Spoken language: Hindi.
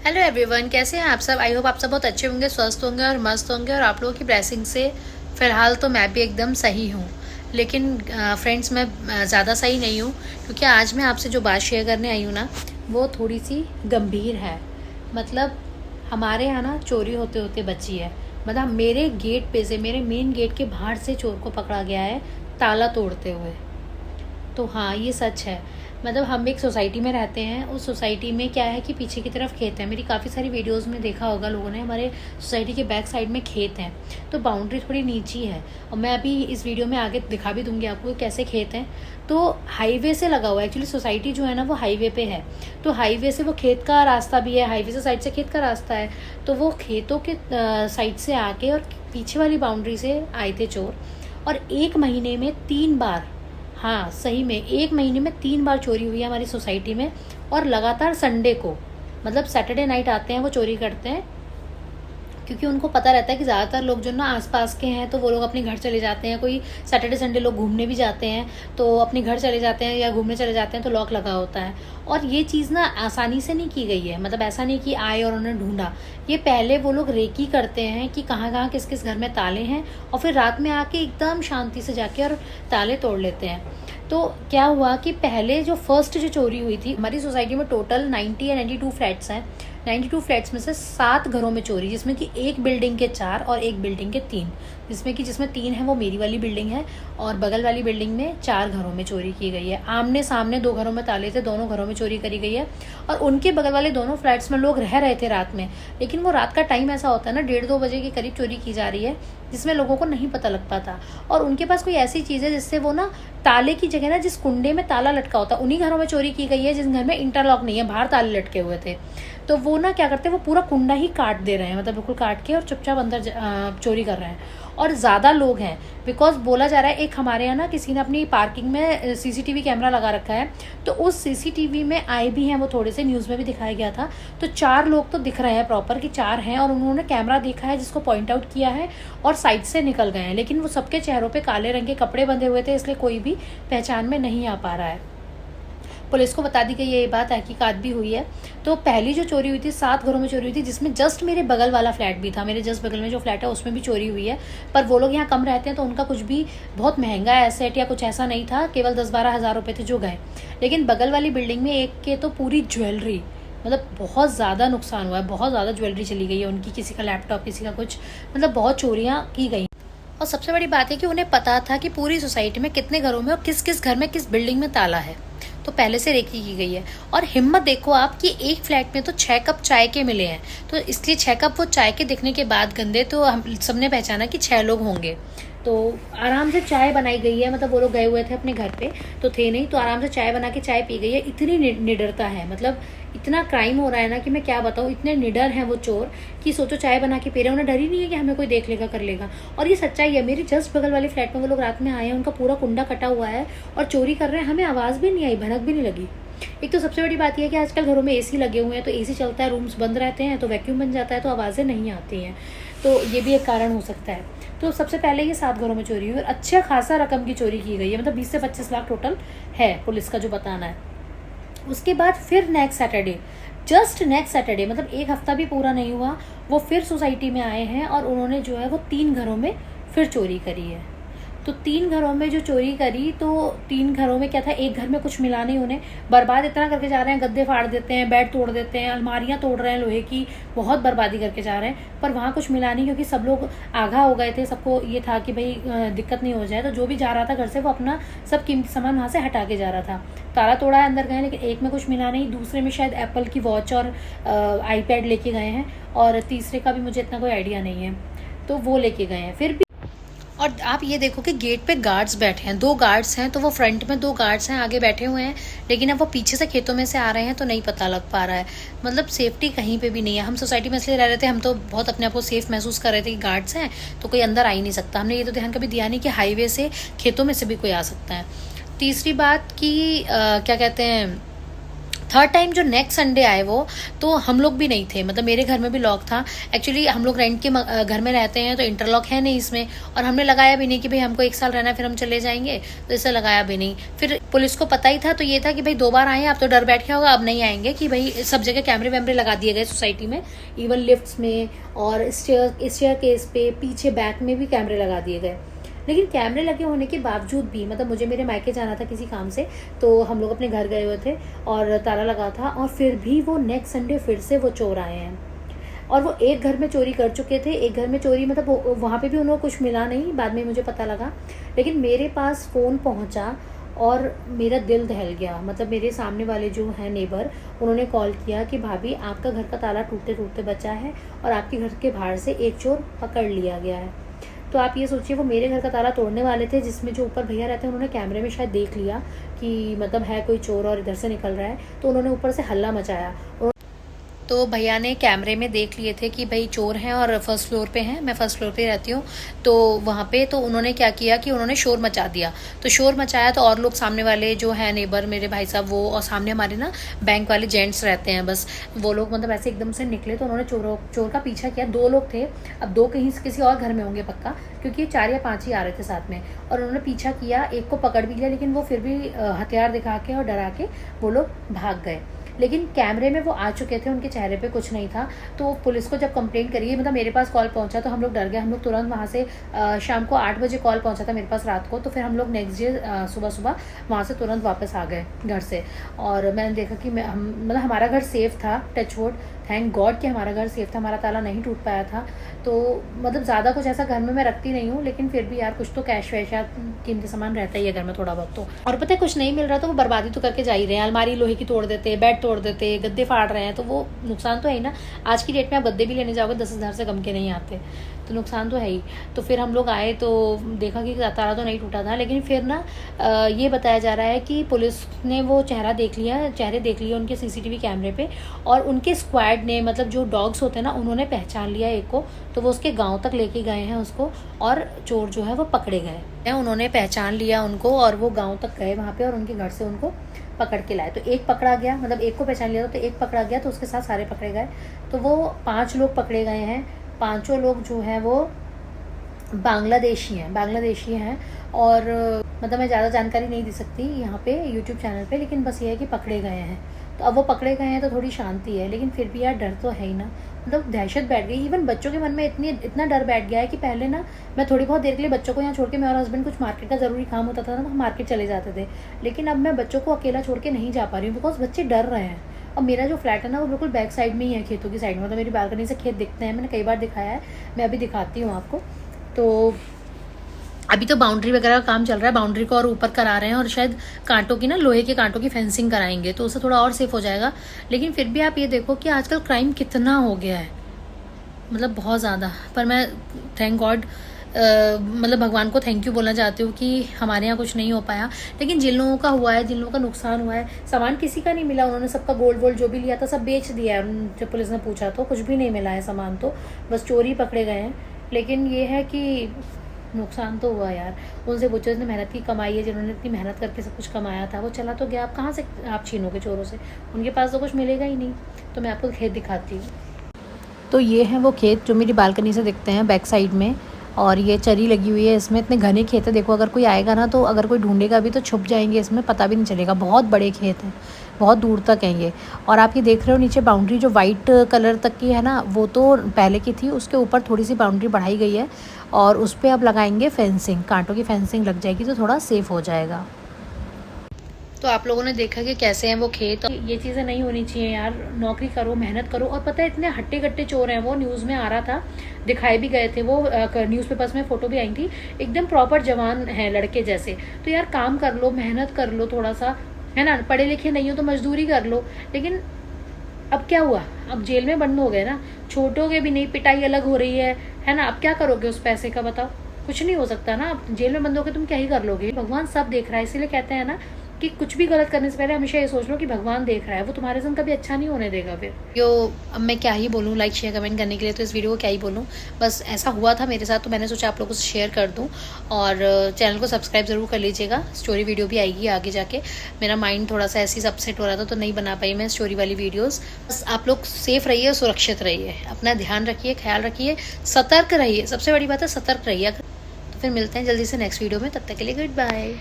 हेलो एवरीवन, कैसे हैं आप सब। आई होप आप सब बहुत अच्छे होंगे, स्वस्थ होंगे और मस्त होंगे। और आप लोगों की ब्लेसिंग से फ़िलहाल तो मैं भी एकदम सही हूँ। लेकिन फ्रेंड्स, मैं ज़्यादा सही नहीं हूँ, क्योंकि आज मैं आपसे जो बात शेयर करने आई हूँ ना, वो थोड़ी सी गंभीर है। मतलब हमारे यहाँ ना चोरी होते होते बची है। मतलब मेरे गेट पे से, मेरे मेन गेट के बाहर से चोर को पकड़ा गया है, ताला तोड़ते हुए। तो हाँ, ये सच है। मतलब हम एक सोसाइटी में रहते हैं। उस सोसाइटी में क्या है कि पीछे की तरफ खेत है। मेरी काफ़ी सारी वीडियोस में देखा होगा लोगों ने, हमारे सोसाइटी के बैक साइड में खेत हैं। तो बाउंड्री थोड़ी नीची है, और मैं अभी इस वीडियो में आगे दिखा भी दूंगी आपको कैसे खेत हैं। तो हाईवे से लगा हुआ है। एक्चुअली सोसाइटी जो है ना, वो हाईवे पे है। तो हाईवे से वो खेत का रास्ता भी है, हाईवे से साइड से खेत का रास्ता है। तो वो खेतों के साइड से आके और पीछे वाली बाउंड्री से आए थे चोर। और एक महीने में 3 बार, हाँ सही में, एक महीने में 3 बार चोरी हुई है हमारी सोसाइटी में। और लगातार संडे को, मतलब सैटरडे नाइट आते हैं वो चोरी करते हैं। क्योंकि उनको पता रहता है कि ज़्यादातर लोग जो ना आसपास के हैं, तो वो लोग अपने घर चले जाते हैं। कोई सैटरडे संडे लोग घूमने भी जाते हैं, तो अपने घर चले जाते हैं या घूमने चले जाते हैं, तो लॉक लगा होता है। और ये चीज़ ना आसानी से नहीं की गई है। मतलब ऐसा नहीं कि आए और उन्होंने ढूंढा। ये पहले वो लोग रेकी करते हैं कि कहाँ कहाँ किस किस घर में ताले हैं, और फिर रात में आके एकदम शांति से जाके और ताले तोड़ लेते हैं। तो क्या हुआ कि पहले जो फर्स्ट जो चोरी हुई थी, हमारी सोसाइटी में टोटल 90 या 92 फ्लैट्स हैं। 92 फ्लैट्स में से 7 घरों में चोरी, जिसमें कि एक बिल्डिंग के 4 और एक बिल्डिंग के 3। जिसमें 3 है वो मेरी वाली बिल्डिंग है, और बगल वाली बिल्डिंग में 4 घरों में चोरी की गई है। आमने सामने 2 घरों में ताले थे, दोनों घरों में चोरी करी गई है। और उनके बगल वाले दोनों फ्लैट्स में लोग रह रहे थे रात में। लेकिन वो रात का टाइम ऐसा होता है ना, 1:30-2 बजे के करीब चोरी की जा रही है, जिसमें लोगों को नहीं पता लग पाता। और उनके पास कोई ऐसी चीज़ है जिससे वो ना ताले की जगह ना, जिस कुंडे में ताला लटका होता है, उन्हीं घरों में चोरी की गई है जिस घर में इंटरलॉक नहीं है, बाहर ताले लटके हुए थे। तो वो ना क्या करते हैं, वो पूरा कुंडा ही काट दे रहे हैं, मतलब बिल्कुल काट के, और चुपचाप अंदर चोरी कर रहे हैं। और ज़्यादा लोग हैं, बिकॉज बोला जा रहा है, एक हमारे यहाँ ना किसी ने अपनी पार्किंग में सीसीटीवी कैमरा लगा रखा है। तो उस सीसीटीवी में आए भी हैं वो, थोड़े से न्यूज़ में भी दिखाया गया था। तो 4 लोग तो दिख रहे हैं प्रॉपर कि 4 हैं, और उन्होंने कैमरा देखा है जिसको पॉइंट आउट किया है, और साइड से निकल गए हैं। लेकिन वो सबके चेहरों पे काले रंग के कपड़े बंधे हुए थे, इसलिए कोई भी पहचान में नहीं आ पा रहा है। पुलिस को बता दी गई ये बात, तहकीकात भी हुई है। तो पहली जो चोरी हुई थी, 7 घरों में चोरी हुई थी, जिसमें जस्ट मेरे बगल वाला फ्लैट भी था। मेरे जस्ट बगल में जो फ्लैट है उसमें भी चोरी हुई है। पर वो लोग यहाँ कम रहते हैं, तो उनका कुछ भी बहुत महंगा एसेट या कुछ ऐसा नहीं था, केवल 10-12 हज़ार रुपये थे जो गए। लेकिन बगल वाली बिल्डिंग में एक के तो पूरी ज्वेलरी, मतलब बहुत ज़्यादा नुकसान हुआ है, बहुत ज़्यादा ज्वेलरी चली गई है उनकी, किसी का लैपटॉप, किसी का कुछ, मतलब बहुत चोरियाँ की गई। और सबसे बड़ी बात है कि उन्हें पता था कि पूरी सोसाइटी में कितने घरों में और किस किस घर में किस बिल्डिंग में ताला है। तो पहले से रेकी की गई है। और हिम्मत देखो आप कि एक फ्लैट में तो 6 कप चाय के मिले हैं। तो इसलिए 6 कप वो चाय के दिखने के बाद गंदे, तो हम सबने पहचाना कि 6 लोग होंगे। तो आराम से चाय बनाई गई है। मतलब वो लोग गए हुए थे अपने घर पे, तो थे नहीं, तो आराम से चाय बना के चाय पी गई है। इतनी निडरता है, मतलब इतना क्राइम हो रहा है ना कि मैं क्या बताऊँ। इतने निडर हैं वो चोर कि सोचो चाय बना के पी रहे हैं, उन्हें डर ही नहीं है कि हमें कोई देख लेगा, कर लेगा। और ये सच्चाई है। मेरी जस्ट बगल वाले फ्लैट में वो लोग रात में आए हैं, उनका पूरा कुंडा कटा हुआ है और चोरी कर रहे हैं। हमें आवाज़ भी नहीं आई, भनक भी नहीं लगी। एक तो सबसे बड़ी बात यह है कि आजकल घरों में एसी लगे हुए हैं, तो एसी चलता है, रूम्स बंद रहते हैं, तो वैक्यूम बन जाता है, तो आवाज़ें नहीं आती हैं। तो ये भी एक कारण हो सकता है। तो सबसे पहले ये 7 घरों में चोरी हुई, और अच्छा खासा रकम की चोरी की गई है। मतलब 20 से 25 लाख टोटल है, पुलिस का जो बताना है। उसके बाद फिर next Saturday, just next Saturday, मतलब एक हफ्ता भी पूरा नहीं हुआ, वो फिर सोसाइटी में आए हैं, और उन्होंने जो है वो 3 घरों में फिर चोरी करी है। तो 3 घरों में जो चोरी करी, तो 3 घरों में क्या था, एक घर में कुछ मिला नहीं उन्हें। बर्बाद इतना करके जा रहे हैं, गद्दे फाड़ देते हैं, बेड तोड़ देते हैं, अलमारियां तोड़ रहे हैं लोहे की, बहुत बर्बादी करके जा रहे हैं। पर वहाँ कुछ मिला नहीं, क्योंकि सब लोग आगाह हो गए थे। सबको ये था कि भाई दिक्कत नहीं हो जाए। तो जो भी जा रहा था घर से, वो अपना सब कीमती सामान वहाँ से हटा के जा रहा था। ताला तोड़ा है, अंदर गए, लेकिन एक में कुछ मिला नहीं, दूसरे में शायद एप्पल की वॉच और आईपैड लेके गए हैं, और तीसरे का भी मुझे इतना कोई आइडिया नहीं है, तो वो लेके गए हैं फिर भी। और आप ये देखो कि गेट पे गार्ड्स बैठे हैं, 2 गार्ड्स हैं, तो वो फ्रंट में 2 गार्ड्स हैं, आगे बैठे हुए हैं। लेकिन अब वो पीछे से खेतों में से आ रहे हैं, तो नहीं पता लग पा रहा है। मतलब सेफ्टी कहीं पे भी नहीं है। हम सोसाइटी में इसलिए रह रहे थे, हम तो बहुत अपने आप को सेफ महसूस कर रहे थे कि गार्ड्स हैं, तो कोई अंदर आ ही नहीं सकता। हमने ये तो ध्यान कभी दिया नहीं कि हाईवे से, खेतों में से भी कोई आ सकता है। तीसरी बात कि क्या कहते हैं, थर्ड टाइम जो नेक्स्ट संडे आए वो, तो हम लोग भी नहीं थे, मतलब मेरे घर में भी लॉक था। एक्चुअली हम लोग रेंट के घर में रहते हैं तो इंटरलॉक है नहीं इसमें, और हमने लगाया भी नहीं कि भाई हमको 1 साल रहना है फिर हम चले जाएंगे, तो इसे लगाया भी नहीं। फिर पुलिस को पता ही था, तो ये था कि भाई 2 बार आए, अब तो डर बैठ गया होगा, अब नहीं आएंगे, कि भाई सब जगह कैमरे वैमरे लगा दिए गए सोसाइटी में, इवन लिफ्ट्स में और स्टेयर केस पे, पीछे बैक में भी कैमरे लगा दिए गए। लेकिन कैमरे लगे होने के बावजूद भी, मतलब मुझे मेरे मायके जाना था किसी काम से, तो हम लोग अपने घर गए हुए थे और ताला लगा था, और फिर भी वो नेक्स्ट संडे फिर से वो चोर आए हैं। और वो एक घर में चोरी कर चुके थे, एक घर में चोरी, मतलब वहाँ पे भी उन्हें कुछ मिला नहीं, बाद में मुझे पता लगा। लेकिन मेरे पास फ़ोन पहुँचा और मेरा दिल दहल गया। मतलब मेरे सामने वाले जो हैं नेबर, उन्होंने कॉल किया कि भाभी आपका घर का ताला टूटते टूटते बचा है और आपके घर के बाहर से एक चोर पकड़ लिया गया है। तो आप ये सोचिए, वो मेरे घर का ताला तोड़ने वाले थे, जिसमें जो ऊपर भैया रहते हैं उन्होंने कैमरे में शायद देख लिया कि मतलब है कोई चोर और इधर से निकल रहा है, तो उन्होंने ऊपर से हल्ला मचाया। तो भैया ने कैमरे में देख लिए थे कि भाई चोर हैं और फर्स्ट फ्लोर पे हैं, मैं फर्स्ट फ्लोर पे रहती हूँ, तो वहाँ पे तो उन्होंने क्या किया कि उन्होंने शोर मचा दिया। तो शोर मचाया तो और लोग सामने वाले जो है नेबर मेरे भाई साहब, वो और सामने हमारे ना बैंक वाले जेंट्स रहते हैं, बस वो लोग मतलब ऐसे एकदम से निकले, तो उन्होंने चोर का पीछा किया। 2 लोग थे, अब 2 कहीं किसी और घर में होंगे पक्का, क्योंकि 4 या 5 ही आ रहे थे साथ में, और उन्होंने पीछा किया, एक को पकड़ भी लिया, लेकिन वो फिर भी हथियार दिखा के और डरा के वो लोग भाग गए। लेकिन कैमरे में वो आ चुके थे, उनके चेहरे पे कुछ नहीं था। तो पुलिस को जब कंप्लेंट करी, मतलब मेरे पास कॉल पहुंचा, तो हम लोग डर गए। हम लोग तुरंत वहाँ से शाम को 8 बजे कॉल पहुंचा था मेरे पास रात को, तो फिर हम लोग नेक्स्ट डे सुबह वहाँ से तुरंत वापस आ गए घर से। और मैंने देखा कि मतलब हमारा घर सेफ़ था, टच वुड, थैंक गॉड कि हमारा घर सेफ़ था, हमारा ताला नहीं टूट पाया था। तो मतलब ज़्यादा कुछ ऐसा घर में मैं रखती नहीं हूँ, लेकिन फिर भी यार कुछ तो कैश वैश या कीमती सामान रहता ही है घर में थोड़ा बहुत तो। और पता है कुछ नहीं मिल रहा तो वो बर्बादी तो करके जा ही रहे हैं। अलमारी लोहे की तोड़ देते, बेड तोड़ देते, गद्दे फाड़ रहे हैं, तो वो नुकसान तो है ही ना। आज की डेट में आप गद्दे भी लेने जाओगे 10,000 से कम के नहीं आते, तो नुकसान तो है ही। तो फिर हम लोग आए तो देखा कि ताला तो नहीं टूटा था, लेकिन फिर ना ये बताया जा रहा है कि पुलिस ने वो चेहरे देख लिए उनके सीसीटीवी कैमरे पे, और उनके स्क्वाड ने, मतलब जो डॉग्स होते हैं ना, उन्होंने पहचान लिया एक को, तो वो उसके गांव तक लेके गए हैं उसको, और चोर जो है वो पकड़े गए। उन्होंने पहचान लिया उनको और वो गाँव तक गए वहाँ पे, और उनके घर से उनको पकड़ के लाए। तो एक पकड़ा गया, मतलब एक को पहचान लिया था, तो एक पकड़ा गया, तो उसके साथ सारे पकड़े गए। तो वो 5 लोग पकड़े गए हैं। 5 लोग जो हैं वो बांग्लादेशी हैं। और मतलब मैं ज़्यादा जानकारी नहीं दे सकती यहाँ पे यूट्यूब चैनल पे, लेकिन बस ये है कि पकड़े गए हैं। तो अब वो पकड़े गए हैं तो थोड़ी शांति है, लेकिन फिर भी यार डर तो है ही ना। मतलब दहशत बैठ गई, इवन बच्चों के मन में इतना डर बैठ गया है कि पहले ना मैं थोड़ी बहुत देर के लिए बच्चों को यहाँ छोड़ के, मैं और हस्बैंड कुछ मार्केट का ज़रूरी काम होता था ना, तो हम मार्केट चले जाते थे। लेकिन अब मैं बच्चों को अकेला छोड़ के नहीं जा पा रही हूँ, बिकॉज बच्चे डर रहे हैं। और मेरा जो फ्लैट है ना वो बिल्कुल बैक साइड में ही है, खेतों की साइड में, मतलब मेरी बालकनी से खेत दिखते हैं, मैंने कई बार दिखाया है, मैं अभी दिखाती हूँ आपको। तो अभी तो बाउंड्री वगैरह का काम चल रहा है, बाउंड्री को और ऊपर करा रहे हैं, और शायद कांटों की ना, लोहे के कांटों की फेंसिंग कराएंगे, तो उससे थोड़ा और सेफ हो जाएगा। लेकिन फिर भी आप ये देखो कि आजकल क्राइम कितना हो गया है, मतलब बहुत ज़्यादा। पर मैं थैंक गॉड, मतलब भगवान को थैंक यू बोलना चाहती हूँ कि हमारे यहाँ कुछ नहीं हो पाया। लेकिन जिन लोगों का हुआ है, जिन लोगों का नुकसान हुआ है, सामान किसी का नहीं मिला, उन्होंने सबका गोल्ड वोल्ड जो भी लिया था सब बेच दिया है। जब पुलिस ने पूछा तो कुछ भी नहीं मिला है सामान, तो बस चोरी पकड़े गए हैं। लेकिन ये है कि नुकसान तो हुआ यार। उनसे पूछो, जिसने मेहनत की कमाई है, जिन्होंने इतनी मेहनत करके सब कुछ कमाया था, वो चला तो गया। आप कहाँ से आप छीनोगे चोरों से, उनके पास तो कुछ मिलेगा ही नहीं। तो मैं आपको खेत दिखाती हूँ। तो ये हैं वो खेत जो मेरी बालकनी से दिखते हैं बैक साइड में, और ये चरी लगी हुई है इसमें। इतने घने खेत है, देखो अगर कोई आएगा ना, तो अगर कोई ढूंढेगा भी तो छुप जाएंगे इसमें, पता भी नहीं चलेगा। बहुत बड़े खेत हैं, बहुत दूर तक हैं ये। और आप ये देख रहे हो नीचे बाउंड्री जो वाइट कलर तक की है ना, वो तो पहले की थी, उसके ऊपर थोड़ी सी बाउंड्री बढ़ाई गई है, और उस पर अब लगाएंगे फेंसिंग, कांटों की फेंसिंग लग जाएगी, तो थोड़ा सेफ हो जाएगा। तो आप लोगों ने देखा कि कैसे हैं वो खेत। ये चीज़ें नहीं होनी चाहिए यार, नौकरी करो, मेहनत करो। और पता है इतने हट्टे कट्टे चोर हैं, वो न्यूज़ में आ रहा था, दिखाए भी गए थे, वो न्यूज़पेपर्स में फ़ोटो भी आई थी, एकदम प्रॉपर जवान हैं, लड़के जैसे। तो यार काम कर लो, मेहनत कर लो थोड़ा सा, है ना। पढ़े लिखे नहीं हो तो मजदूरी कर लो। लेकिन अब क्या हुआ, अब जेल में बंद हो गए ना, छोटों के भी नहीं, पिटाई अलग हो रही है ना। अब क्या करोगे उस पैसे का, बताओ। कुछ नहीं हो सकता ना, अब जेल में बंद हो के तुम क्या ही कर लोगे। भगवान सब देख रहा है, इसीलिए कहते हैं ना कि कुछ भी गलत करने से पहले हमेशा ये सोच लो कि भगवान देख रहा है, वो तुम्हारे संग कभी अच्छा नहीं होने देगा फिर। अब मैं क्या ही बोलूँ, लाइक शेयर कमेंट करने के लिए, तो इस वीडियो को क्या ही बोलूँ, बस ऐसा हुआ था मेरे साथ तो मैंने सोचा आप लोगों से शेयर कर दूँ। और चैनल को सब्सक्राइब ज़रूर कर लीजिएगा, स्टोरी वीडियो भी आएगी आगे जाके। मेरा माइंड थोड़ा सा ऐसे ही अपसेट हो रहा था तो नहीं बना पाई मैं स्टोरी वाली वीडियोज़। बस आप लोग सेफ रहिए, सुरक्षित रहिए, अपना ध्यान रखिए, ख्याल रखिए, सतर्क रहिए, सबसे बड़ी बात है सतर्क रहिए। तो फिर मिलते हैं जल्दी से नेक्स्ट वीडियो में, तब तक के लिए गुड बाय।